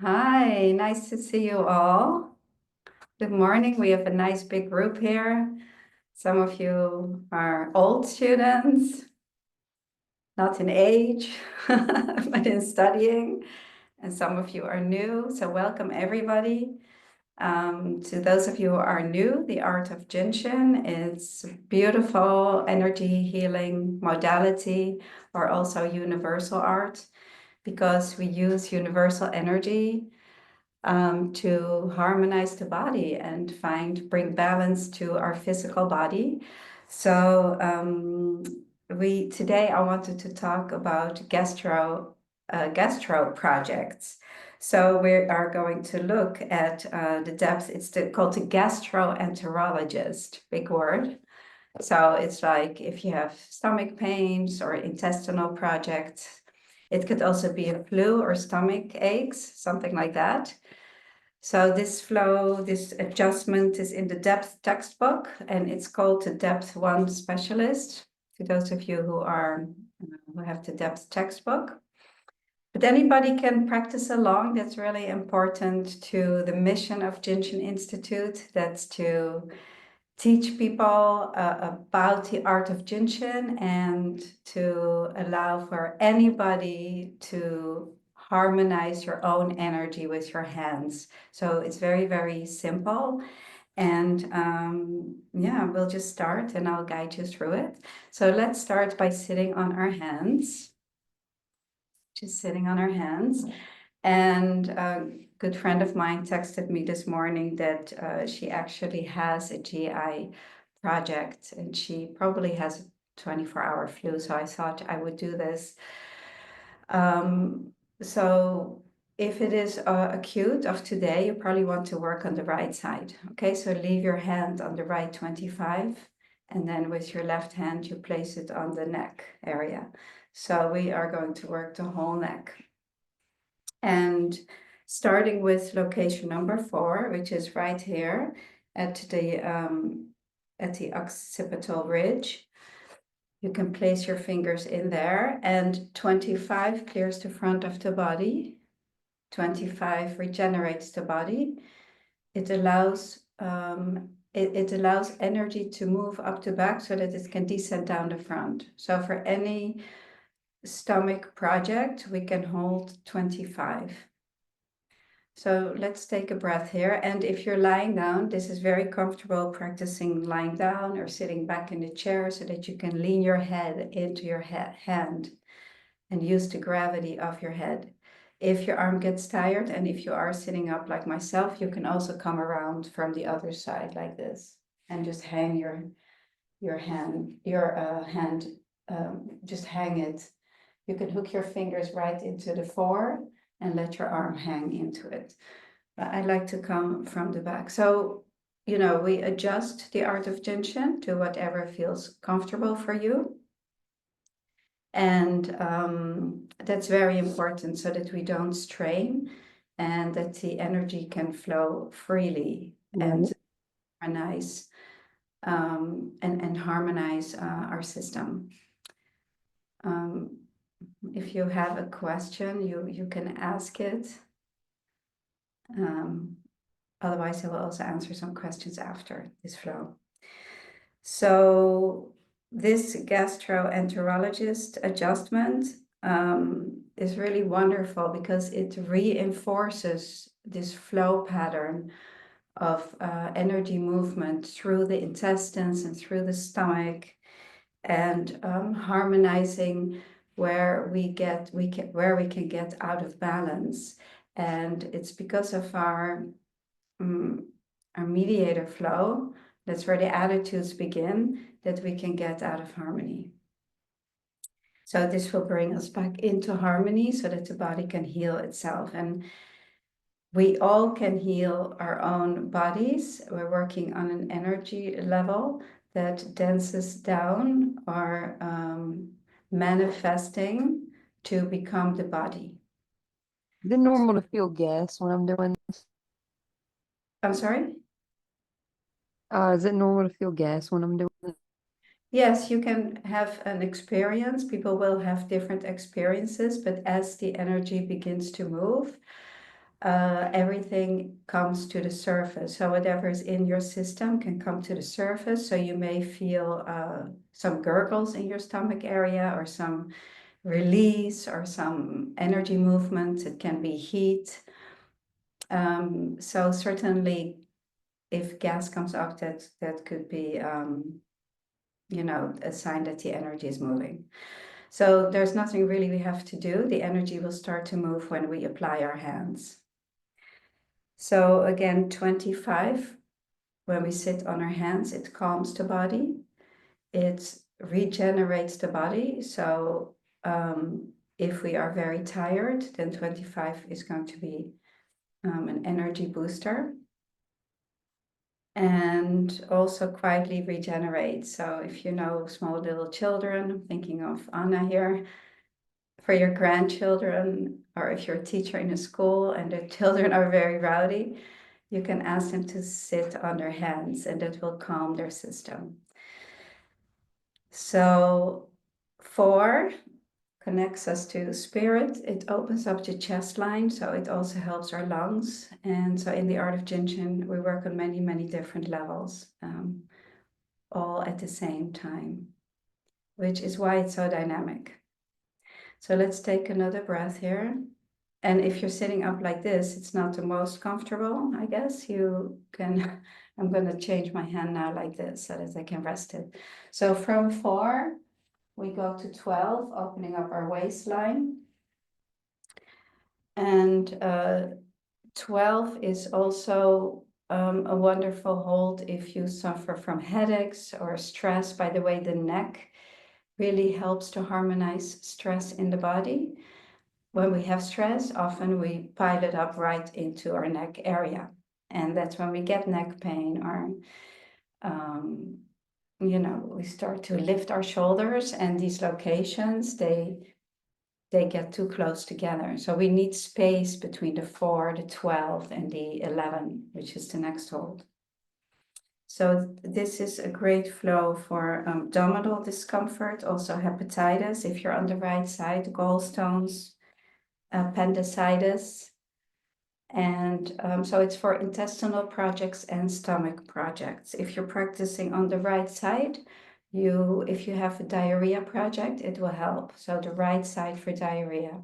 Hi, nice to see you all. Good morning. We have a nice big group here. Some of you are old students, not in age, but in studying, and some of you are new. So welcome everybody. To those of you who are new, the art of Jin Shin is beautiful energy healing modality, or also universal art, because we use universal energy to harmonize the body and bring balance to our physical body. So today I wanted to talk about gastro projects. So we are going to look at the depth. Called the gastroenterologist, big word. So it's like if you have stomach pains or intestinal projects, it could also be a flu or stomach aches, something like that. So this adjustment is in the depth textbook, and it's called the Depth 1 Specialist, to those of you who have the depth textbook. But anybody can practice along. That's really important to the mission of Jin Shin Institute. That's to teach people about the art of Jin Shin and to allow for anybody to harmonize your own energy with your hands. So it's very, very simple. And yeah, we'll just start and I'll guide you through it. So let's start by sitting on our hands. Just sitting on our hands. And a good friend of mine texted me this morning that she actually has a GI project and she probably has a 24-hour flu. So I thought I would do this. So if it is acute of today, you probably want to work on the right side. Okay, so leave your hand on the right 25, and then with your left hand, you place it on the neck area. So we are going to work the whole neck. And starting with location number 4, which is right here at the occipital ridge. You can place your fingers in there, and 25 clears the front of the body. 25 regenerates the body. It allows it allows energy to move up the back so that it can descend down the front. So for any stomach project, we can hold 25. So let's take a breath here. And if you're lying down, this is very comfortable practicing lying down or sitting back in the chair so that you can lean your head into your hand and use the gravity of your head. If your arm gets tired and if you are sitting up like myself, you can also come around from the other side like this and just hang your hand, just hang it. You can hook your fingers right into the 4 and let your arm hang into it. But I like to come from the back. So, we adjust the art of Jin Shin to whatever feels comfortable for you. And that's very important so that we don't strain and that the energy can flow freely and harmonize and harmonize our system. If you have a question, you can ask it. Otherwise, I will also answer some questions after this flow. So this gastroenterologist adjustment is really wonderful because it reinforces this flow pattern of energy movement through the intestines and through the stomach, and harmonizing where we can get out of balance. And it's because of our mediator flow, that's where the attitudes begin, that we can get out of harmony. So this will bring us back into harmony so that the body can heal itself. And we all can heal our own bodies. We're working on an energy level that dances down or manifesting to become the body. Is it normal to feel gas when I'm doing this? I'm sorry? Is it normal to feel gas when I'm doing it? Yes, you can have an experience. People will have different experiences, but as the energy begins to move, everything comes to the surface. So whatever is in your system can come to the surface. So you may feel some gurgles in your stomach area, or some release, or some energy movement. It can be heat. So certainly, if gas comes up, that could be, a sign that the energy is moving. So there's nothing really we have to do. The energy will start to move when we apply our hands. So again, 25, when we sit on our hands, it calms the body. It regenerates the body. So if we are very tired, then 25 is going to be an energy booster. And also quietly regenerate. So if you know small little children, I'm thinking of Anna here, for your grandchildren, or if you're a teacher in a school and the children are very rowdy, you can ask them to sit on their hands, and that will calm their system. So 4 connects us to spirit. It opens up the chest line, so it also helps our lungs. And so in the art of Jin Shin, we work on many, many different levels, all at the same time, which is why it's so dynamic. So let's take another breath here. And if you're sitting up like this, it's not the most comfortable, I guess. You can, I'm going to change my hand now like this so that I can rest it. So from 4, we go to 12, opening up our waistline. And 12 is also a wonderful hold if you suffer from headaches or stress. By the way, the neck really helps to harmonize stress in the body. When we have stress, often we pile it up right into our neck area. And that's when we get neck pain, or, we start to lift our shoulders, and these locations, they get too close together. So we need space between the 4, the 12, and the 11, which is the next hold. So this is a great flow for abdominal discomfort, also hepatitis, if you're on the right side, gallstones, appendicitis. And so it's for intestinal projects and stomach projects. If you're practicing on the right side, if you have a diarrhea project, it will help. So the right side for diarrhea.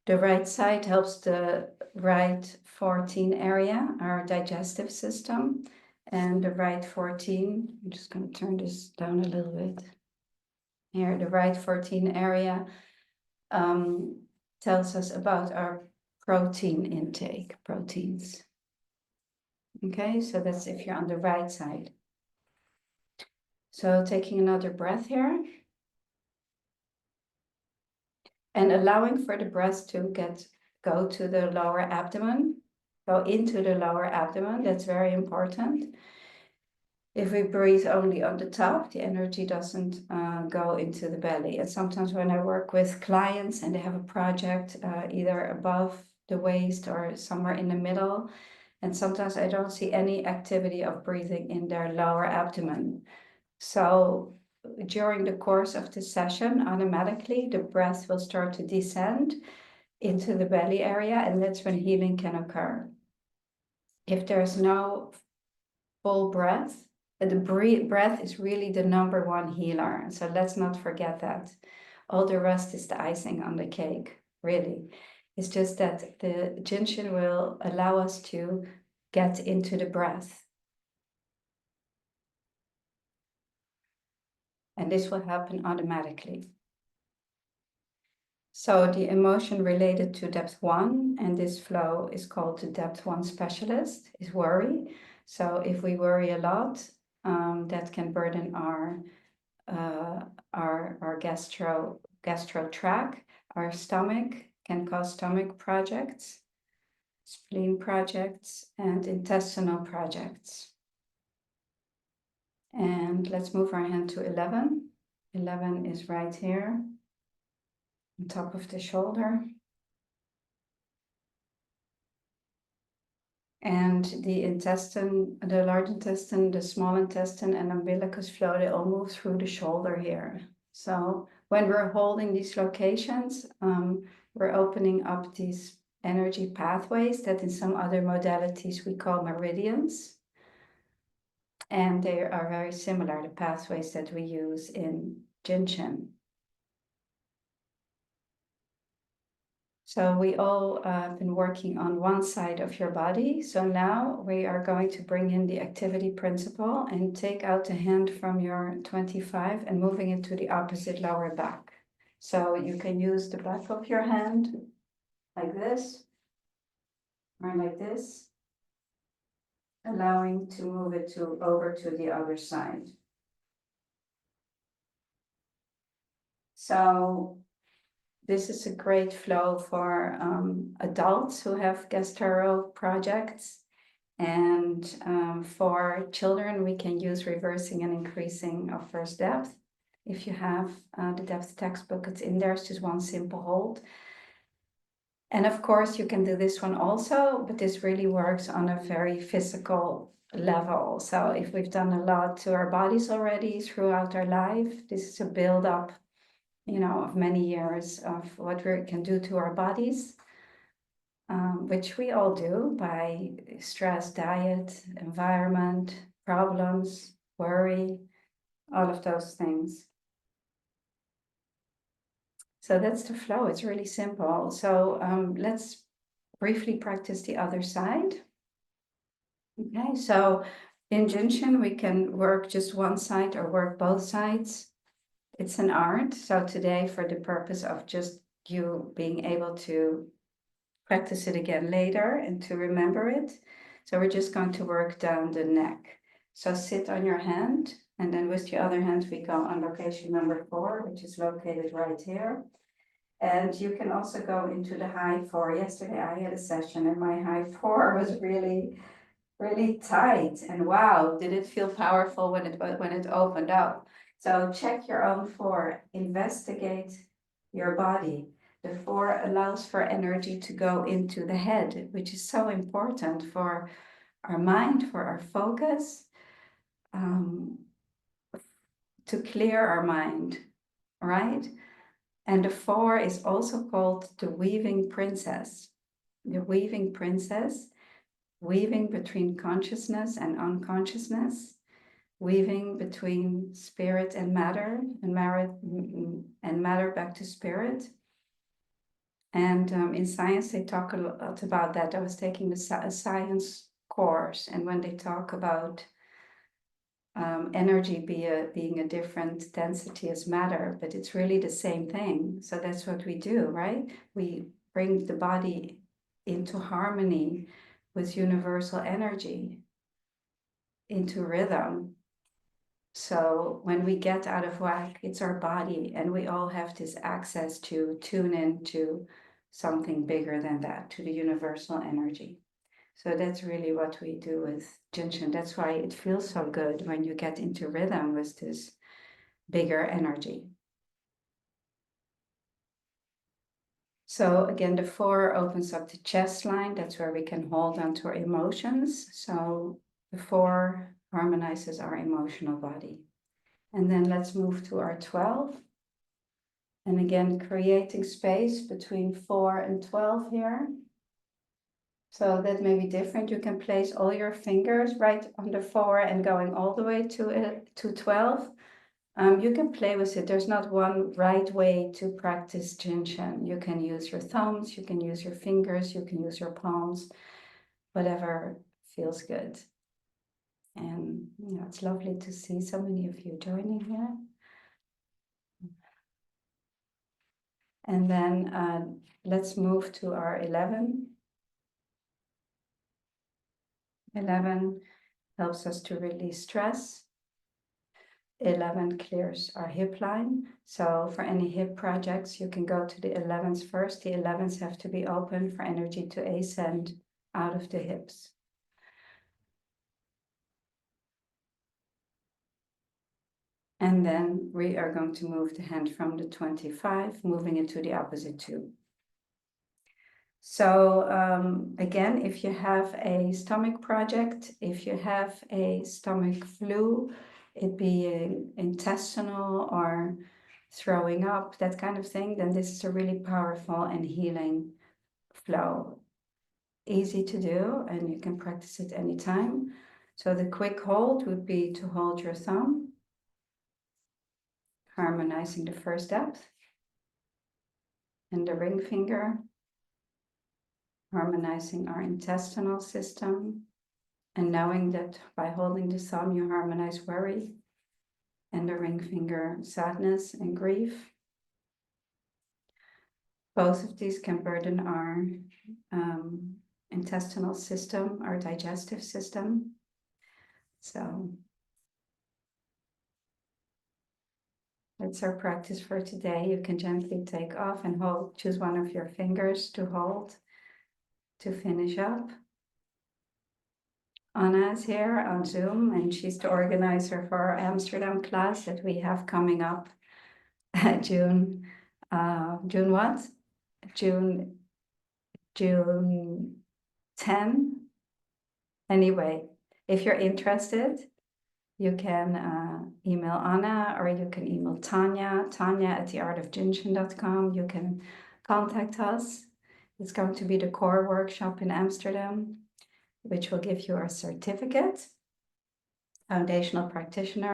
The right side helps the right 14 area, our digestive system. And the right 14, I'm just going to turn this down a little bit. Here, the right 14 area tells us about our protein intake, proteins. Okay, so that's if you're on the right side. So taking another breath here. And allowing for the breath to go to the lower abdomen, go into the lower abdomen. That's very important. If we breathe only on the top, the energy doesn't go into the belly. And sometimes when I work with clients and they have a project either above the waist or somewhere in the middle, and sometimes I don't see any activity of breathing in their lower abdomen. So during the course of the session, automatically the breath will start to descend into the belly area, and that's when healing can occur. If there's no full breath, the breath is really the number 1 healer. So let's not forget that. All the rest is the icing on the cake, really. It's just that the Jin Shin will allow us to get into the breath. And this will happen automatically. So the emotion related to depth 1, and this flow is called the depth 1 specialist, is worry. So if we worry a lot, that can burden our gastro tract. Our stomach can cause stomach projects, spleen projects, and intestinal projects. And let's move our hand to 11. 11 is right here, on top of the shoulder. And the intestine, the large intestine, the small intestine, and umbilicus flow, they all move through the shoulder here. So when we're holding these locations, we're opening up these energy pathways that in some other modalities we call meridians. And they are very similar, the pathways that we use in Jin Shin. So we all have been working on one side of your body. So now we are going to bring in the activity principle and take out the hand from your 25 and moving it to the opposite lower back. So you can use the back of your hand like this or like this, allowing to move it over to the other side. So this is a great flow for adults who have gastro projects. And for children, we can use reversing and increasing of first depth. If you have the depth textbook, it's in there. It's just one simple hold. And of course, you can do this one also, but this really works on a very physical level. So if we've done a lot to our bodies already throughout our life, this is a build-up, of many years of what we can do to our bodies, which we all do by stress, diet, environment, problems, worry, all of those things. So that's the flow. It's really simple. So let's briefly practice the other side. Okay, so in Jin Shin, we can work just one side or work both sides. It's an art. So today, for the purpose of just you being able to practice it again later and to remember it. So we're just going to work down the neck. So sit on your hand, and then with the other hand, we go on location number 4, which is located right here. And you can also go into the high 4. Yesterday I had a session and my high 4 was really tight, and wow, did it feel powerful when it opened up. So check your own 4, investigate your body. The 4 allows for energy to go into the head, which is so important for our mind, for our focus, to clear our mind, right? And the 4 is also called the weaving princess. The weaving princess, weaving between consciousness and unconsciousness, weaving between spirit and matter back to spirit. And in science, they talk a lot about that. I was taking a science course, and when they talk about energy being a different density as matter, but it's really the same thing. So that's what we do, right? We bring the body into harmony with universal energy, into rhythm. So when we get out of whack, it's our body, and we all have this access to tune into something bigger than that, to the universal energy. So that's really what we do with Jin Shin. That's why it feels so good when you get into rhythm with this bigger energy. So again, the 4 opens up the chest line. That's where we can hold on to our emotions. So the 4 harmonizes our emotional body. And then let's move to our 12. And again, creating space between 4 and 12 here. So that may be different. You can place all your fingers right on the 4 and going all the way to 12. You can play with it. There's not one right way to practice Jin Shin. You can use your thumbs, you can use your fingers, you can use your palms, whatever feels good. And it's lovely to see so many of you joining here. And then let's move to our 11. 11 helps us to release stress. 11 clears our hip line. So for any hip projects, you can go to the 11s first. The 11s have to be open for energy to ascend out of the hips. And then we are going to move the hand from the 25, moving it to the opposite 2. So again, if you have a stomach project, if you have a stomach flu, it be intestinal or throwing up, that kind of thing, then this is a really powerful and healing flow. Easy to do, and you can practice it anytime. So the quick hold would be to hold your thumb, harmonizing the first depth, and the ring finger, harmonizing our intestinal system, and knowing that by holding the thumb you harmonize worry, and the ring finger sadness and grief. Both of these can burden our intestinal system, our digestive system. So that's our practice for today. You can gently take off and hold, choose one of your fingers to hold to finish up. Anna is here on Zoom, and she's the organizer for our Amsterdam class that we have coming up June what? June 10. Anyway, if you're interested, you can email Anna, or you can email Tanya at theartofjinshin.com. You can contact us. It's going to be the core workshop in Amsterdam, which will give you a certificate, foundational practitioner.